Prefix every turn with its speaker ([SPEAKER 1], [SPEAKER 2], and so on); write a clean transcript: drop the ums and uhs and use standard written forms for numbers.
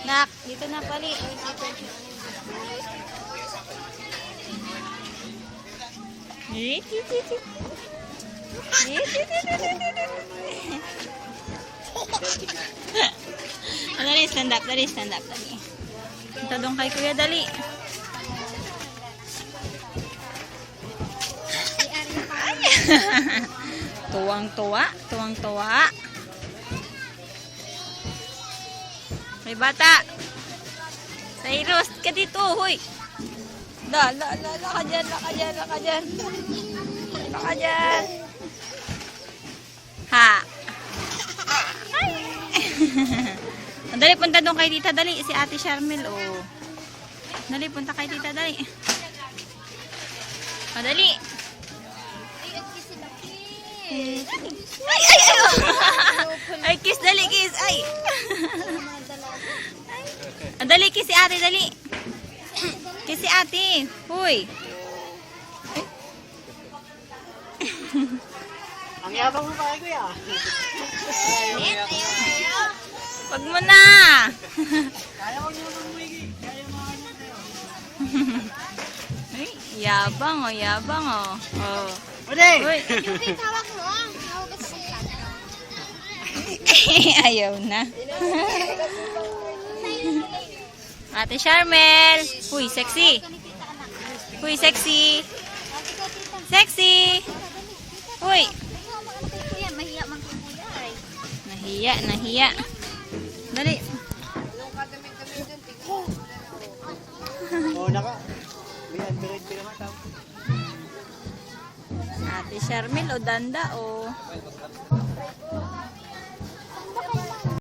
[SPEAKER 1] Nak, dito na pali. Dali, stand up, dali, stand up, dali. Punta doon kay Kuya, dali. Tuwang-tuwa, tuwang-tuwa. May bata. Cyrus, ka dito, huy. La ka dyan, la ka dyan, la ka dyan. La ka dyan. Ha. Ay. Dali, punta doon kay tita, dali. Si Ate Charmel, oh. Dali, punta kay tita, dali. Madali. Ay, ay, ay. Ay, kiss, dali, kiss. Ay. Dali, kiss si ate, dali. Kiss si ate. Huy.
[SPEAKER 2] Ang yabang mo pa, kuya.
[SPEAKER 1] Wag mo na.
[SPEAKER 2] Kaya mo nyo nung wigi. Kaya mo ano tayo.
[SPEAKER 1] Ay, yabang, oh, yabang, oh. Oh.
[SPEAKER 2] Uy!
[SPEAKER 1] Uy.
[SPEAKER 3] Yung tawag mo, tawag ka sa
[SPEAKER 1] Ayaw na. Ate Charmel. Huy, sexy. Huy, sexy. Sexy. Huy.
[SPEAKER 3] kuya, mahiya man kay kuya ay.
[SPEAKER 1] Nahiya, nahiya. Dali.
[SPEAKER 2] Oo, naka. May Android pa naman tao.
[SPEAKER 1] Ate Charmel, o danda, o.